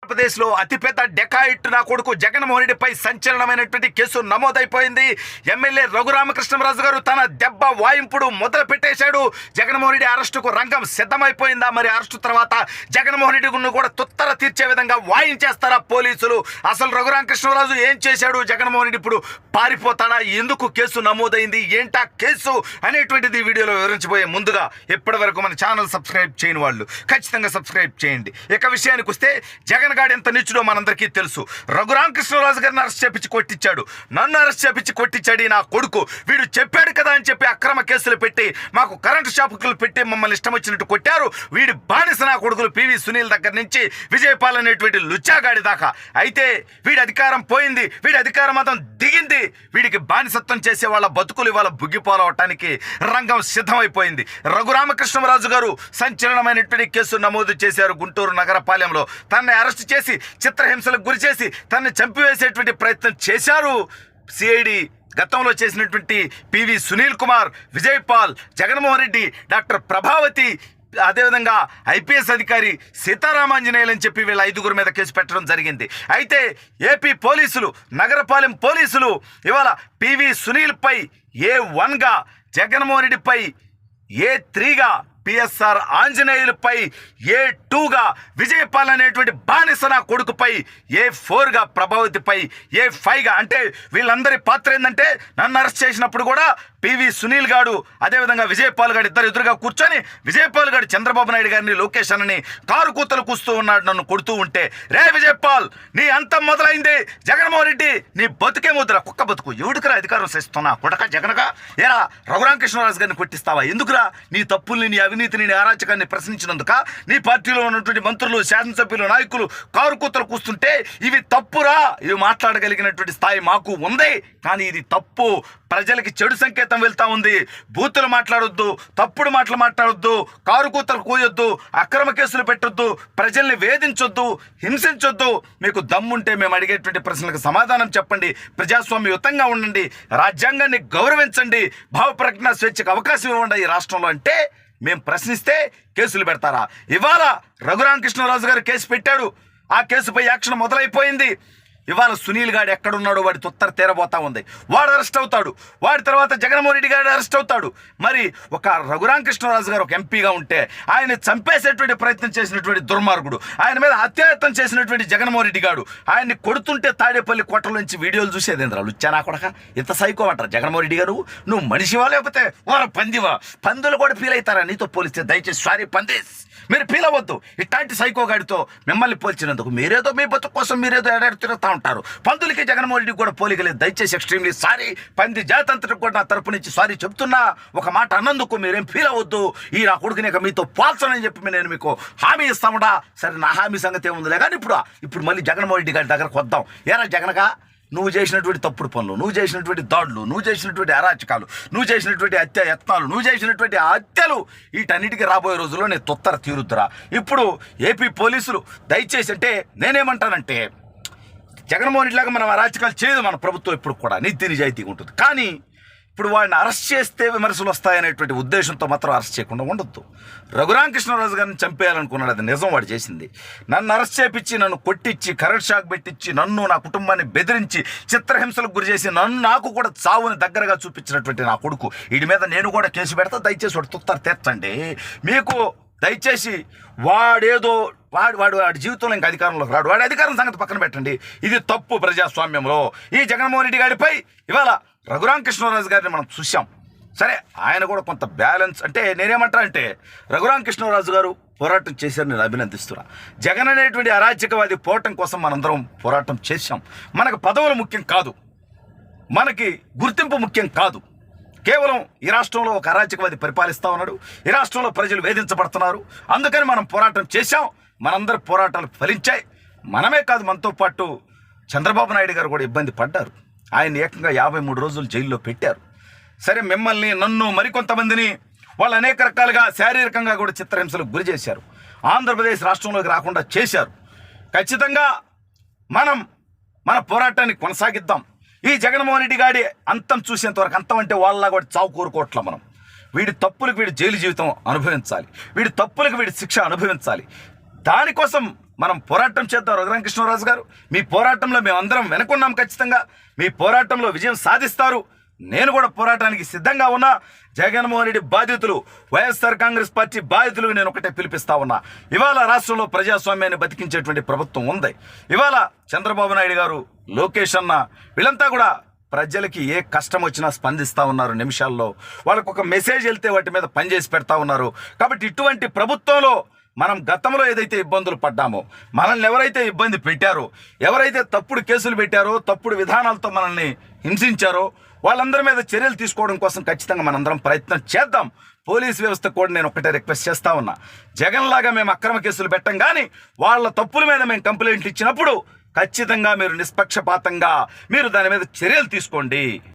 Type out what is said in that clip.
ఆంధ్రప్రదేశ్లో అతిపెద్ద డెకాయిట్ నా కొడుకు జగన్మోహన్ రెడ్డిపై సంచలనమైనటువంటి కేసు నమోదైపోయింది. ఎమ్మెల్యే రఘురామకృష్ణరాజు గారు తన దెబ్బ వాయింపుడు మొదలు పెట్టేశాడు. జగన్మోహన్ రెడ్డి అరెస్టుకు రంగం సిద్ధమైపోయిందా? మరి అరెస్టు తర్వాత జగన్మోహన్ రెడ్డి కూడా తుత్తర తీర్చే విధంగా వాయించేస్తారా పోలీసులు? అసలు రఘురామకృష్ణరాజు ఏం చేశాడు? జగన్మోహన్ రెడ్డి ఇప్పుడు పారిపోతాడా? ఎందుకు కేసు నమోదైంది? ఏంటా కేసు అనేటువంటిది వీడియోలో వివరించబోయే ముందుగా ఇప్పటి వరకు మన ఛానల్ సబ్స్క్రైబ్ చేయని వాళ్ళు ఖచ్చితంగా సబ్స్క్రైబ్ చేయండి. ఇక విషయానికి వస్తే జగన్ గాడు ఎంత నిచ్చుడో మనందరికీ తెలుసు. రఘురామకృష్ణరాజు గారిని అరెస్ట్ చేపించి కొట్టించాడు, నన్ను అరెస్ట్ చేపించి కొట్టించాడు నా కొడుకు. వీడు చెప్పాడు కదా అని చెప్పి అక్రమ కేసులు పెట్టి మాకు కరెంటు షాపులు పెట్టి మమ్మల్ని ఇష్టం వచ్చినట్టు కొట్టారు. వీడి బానిస నా కొడుకులు పివి సునీల్ దగ్గర నుంచి విజయపాల్ అనేటువంటి లుచ్చాగాడి దాకా. అయితే వీడి అధికారం పోయింది, వీడి అధికారం మాత్రం దిగింది. వీడికి బానిసత్వం చేసే వాళ్ళ బతుకులు ఇవాళ బుగ్గిపోలవటానికి రంగం సిద్ధమైపోయింది. రఘురామకృష్ణరాజు గారు సంచలనమైనటువంటి కేసు నమోదు చేశారు. గుంటూరు నగరపాలెంలో తనని అరెస్ట్ చేసి చిత్రహింసలకు గురి చేసి తనని చంపివేసేటువంటి ప్రయత్నం చేశారు. సిఐడి గతంలో చేసినటువంటి పివి సునీల్ కుమార్, విజయపాల్, జగన్మోహన్ రెడ్డి, డాక్టర్ ప్రభావతి, అదేవిధంగా ఐపీఎస్ అధికారి సీతారామాంజనేయులు అని చెప్పి వీళ్ళ 5గురి మీద కేసు పెట్టడం జరిగింది. అయితే ఏపీ పోలీసులు, నగరపాలెం పోలీసులు ఇవాళ పివి సునీల్పై A1గా, జగన్మోహన్ రెడ్డిపై A3గా, పిఎస్ఆర్ ఆంజనేయులపై A2గా, విజయపాల్ అనేటువంటి బానిస నా కొడుకుపై A4గా, ప్రభావతిపై A5గా. అంటే వీళ్ళందరి పాత్ర ఏంటంటే నన్ను అరెస్ట్ చేసినప్పుడు కూడా పివి సునీల్ గాడు, అదేవిధంగా విజయపాల్ గారు ఇద్దరు ఎదురుగా కూర్చొని విజయపాల్ గారు చంద్రబాబు నాయుడు గారిని, లోకేష్ అని కారు కూతలు కూస్తూ ఉన్నాడు. నన్ను కొడుతూ ఉంటే, రే విజయపాల్ నీ అంతం మొదలైంది, జగన్మోహన్ రెడ్డి నీ బతుకే ముద్ర, కుక్క బతుకు, ఎవడికరా అధికారం చేస్తున్నా కొడక జగనగా? ఏరా రఘురామకృష్ణరాజు గారిని కొట్టిస్తావా? ఎందుకురా? నీ తప్పుల్ని, నీ అవినీతిని, నీ అరాచకాన్ని ప్రశ్నించినందుక నీ పార్టీలో ఉన్నటువంటి మంత్రులు, శాసనసభ్యులు, నాయకులు కారు కూతలు కూస్తుంటే ఇవి తప్పురా, ఇవి మాట్లాడగలిగినటువంటి స్థాయి మాకు ఉంది. కానీ ఇది తప్పు, ప్రజలకి చెడు సంకేతం వెళ్తా ఉంది. బూతులు మాట్లాడొద్దు, తప్పుడు మాటలు మాట్లాడొద్దు, కారు కూతలు కూయొద్దు, అక్రమ కేసులు పెట్టొద్దు, ప్రజల్ని వేధించొద్దు, హింసించొద్దు. మీకు దమ్ముంటే మేము అడిగేటువంటి ప్రశ్నలకు సమాధానం చెప్పండి, ప్రజాస్వామ్యయుతంగా ఉండండి, రాజ్యాంగాన్ని గౌరవించండి, భావ ప్రకటన స్వేచ్ఛకు అవకాశం ఇవ్వండి ఈ రాష్ట్రంలో అంటే మేము ప్రశ్నిస్తే కేసులు పెడతారా? ఇవాళ రఘురామకృష్ణరాజు గారు కేసు పెట్టాడు, ఆ కేసుపై యాక్షన్ మొదలైపోయింది. ఇవాళ సునీల్ గారు ఎక్కడున్నాడో వాడి తొత్తర తీరబోతా ఉంది. వాడు అరెస్ట్ అవుతాడు, వాడి తర్వాత జగన్మోహన్ రెడ్డి గారు అరెస్ట్ అవుతాడు. మరి ఒక రఘురామకృష్ణరాజు గారు ఒక ఎంపీగా ఉంటే ఆయన చంపేసేటువంటి ప్రయత్నం చేసినటువంటి దుర్మార్గుడు, ఆయన మీద హత్యాయత్నం చేసినటువంటి జగన్మోహన్ రెడ్డి గారు ఆయన్ని కొడుతుంటే తాడేపల్లి కోటల నుంచి వీడియోలు చూసేదేంద్రా లుచ్చానా కొడక? ఇంత సైకో అంటారు జగన్మోహన్ రెడ్డి గారు? నువ్వు మనిషివా లేకపోతే వారు పందివా? పందులు కూడా ఫీల్ అవుతారా నీతో పోలిస్తే? దయచేసి సారీ పందేస్, మీరు ఫీల్ అవ్వద్దు. ఇట్లాంటి సైకో గాడితో మిమ్మల్ని పోల్చినందుకు. మీరేదో మీ బతుకు కోసం మీరేదో ఎడాడు తిరుగుతూ ఉంటారు. పందులకి జగన్మోహన్ రెడ్డి కూడా పోలికలేదు. దయచేసి ఎక్స్ట్రీమ్లీ సారీ, పంది జాతంతటికి కూడా నా తరపు నుంచి సారీ చెప్తున్నా. ఒక మాట అన్నందుకు మీరేం ఫీల్ అవ్వద్దు. ఈ నా కొడుకుని మీతో పోల్చనని చెప్పి నేను మీకు హామీ ఇస్తామడా? సరే, నా హామీ సంగతి ఏముందిలే. కానీ ఇప్పుడు మళ్ళీ జగన్మోహన్ రెడ్డి గారి దగ్గరకు వద్దాం. ఏరా జగన్గా, నువ్వు చేసినటువంటి తప్పుడు పనులు, నువ్వు చేసినటువంటి దాడులు, నువ్వు చేసినటువంటి అరాచకాలు, నువ్వు చేసినటువంటి యత్నాలు, నువ్వు చేసినటువంటి హత్యలు, వీటన్నిటికీ రాబోయే రోజుల్లో నేను తొత్తర తీరుద్దురా. ఇప్పుడు ఏపీ పోలీసులు దయచేసి, అంటే నేనేమంటానంటే జగన్మోహన్ రెడ్డి లాగా మనం అరాచకాలు చేయదు మన ప్రభుత్వం, ఎప్పుడు కూడా నీతి నిజాయితీగా ఉంటుంది. కానీ ఇప్పుడు వాడిని అరెస్ట్ చేస్తే విమర్శలు వస్తాయనేటువంటి ఉద్దేశంతో మాత్రం అరెస్ట్ చేయకుండా ఉండొద్దు. రఘురామకృష్ణరాజు గారిని చంపేయాలనుకున్నాడు, అది నిజం వాడు చేసింది. నన్ను అరెస్ట్ చేపించి, నన్ను కొట్టించి, కరెంట్ షాక్ పెట్టించి, నన్ను, నా కుటుంబాన్ని బెదిరించి, చిత్రహింసలకు గురి చేసి, నాకు కూడా చావుని దగ్గరగా చూపించినటువంటి నా కొడుకు, వీడి మీద నేను కూడా కేసు పెడతా. దయచేసి వాడు తుత్తర తీర్చండి. మీకు దయచేసి వాడేదో వాడి జీవితంలో ఇంకా అధికారంలోకి రాడు. వాడి అధికారం సంగతి పక్కన పెట్టండి. ఇది తప్పు ప్రజాస్వామ్యంలో. ఈ జగన్మోహన్ రెడ్డి గారిపై ఇవాళ రఘురామకృష్ణరాజు గారిని మనం చూసాం. సరే, ఆయన కూడా కొంత బ్యాలెన్స్, అంటే నేనేమంటా అంటే రఘురామకృష్ణరాజు గారు పోరాటం చేశారని నేను అభినందిస్తున్నా. జగన్ అనేటువంటి అరాచకవాది పోరాటం కోసం మనందరం పోరాటం చేశాం. మనకు పదవులు ముఖ్యం కాదు, మనకి గుర్తింపు ముఖ్యం కాదు. కేవలం ఈ రాష్ట్రంలో ఒక అరాచకవాది పరిపాలిస్తూ ఉన్నాడు, ఈ రాష్ట్రంలో ప్రజలు వేధించబడుతున్నారు. అందుకని మనం పోరాటం చేశాం. మనందరి పోరాటాలు ఫలించాయి. మనమే కాదు, మనతో పాటు చంద్రబాబు నాయుడు గారు కూడా ఇబ్బంది పడ్డారు. ఆయన ఏకంగా 53 రోజులు జైల్లో పెట్టారు. సరే, మిమ్మల్ని, నన్ను, మరికొంతమందిని వాళ్ళు అనేక రకాలుగా శారీరకంగా కూడా చిత్రహింసలకు గురి చేశారు. ఆంధ్రప్రదేశ్ రాష్ట్రంలోకి రాకుండా చేశారు. ఖచ్చితంగా మనం మన పోరాటాన్ని కొనసాగిద్దాం. ఈ జగన్మోహన్ రెడ్డి గాడి అంతం చూసేంత వరకు, అంతం అంటే వాళ్ళ కూడా చావు కోరుకోవట్ల మనం. వీడి తప్పులకు వీడి జైలు జీవితం అనుభవించాలి, వీడి తప్పులకు వీడి శిక్ష అనుభవించాలి. దానికోసం మనం పోరాటం చేద్దాం. రఘురామకృష్ణరాజు గారు, మీ పోరాటంలో మేమందరం వెనుకున్నాం. ఖచ్చితంగా మీ పోరాటంలో విజయం సాధిస్తారు. నేను కూడా పోరాటానికి సిద్ధంగా ఉన్నా. జగన్మోహన్ రెడ్డి బాధితులు, వైఎస్ఆర్ కాంగ్రెస్ పార్టీ బాధితులకు నేను ఒకటే పిలిపిస్తా ఉన్నా. ఇవాళ రాష్ట్రంలో ప్రజాస్వామ్యాన్ని బతికించేటువంటి ప్రభుత్వం ఉంది. ఇవాళ చంద్రబాబు నాయుడు గారు, లోకేష్ అన్న, వీళ్ళంతా కూడా ప్రజలకి ఏ కష్టం వచ్చినా స్పందిస్తూ ఉన్నారు. నిమిషాల్లో వాళ్ళకు ఒక మెసేజ్ వెళ్తే వాటి మీద పనిచేసి పెడతా ఉన్నారు. కాబట్టి ఇటువంటి ప్రభుత్వంలో మనం గతంలో ఏదైతే ఇబ్బందులు పడ్డామో, మనల్ని ఎవరైతే ఇబ్బంది పెట్టారో, ఎవరైతే తప్పుడు కేసులు పెట్టారో, తప్పుడు విధానాలతో మనల్ని హింసించారో, వాళ్ళందరి మీద చర్యలు తీసుకోవడం కోసం ఖచ్చితంగా మనందరం ప్రయత్నం చేద్దాం. పోలీస్ వ్యవస్థ కూడా నేను ఒకటే రిక్వెస్ట్ చేస్తా ఉన్నా. జగన్ లాగా మేము అక్రమ కేసులు పెట్టం, కానీ వాళ్ళ తప్పుల మీద మేము కంప్లైంట్లు ఇచ్చినప్పుడు ఖచ్చితంగా మీరు నిష్పక్షపాతంగా మీరు దాని మీద చర్యలు తీసుకోండి.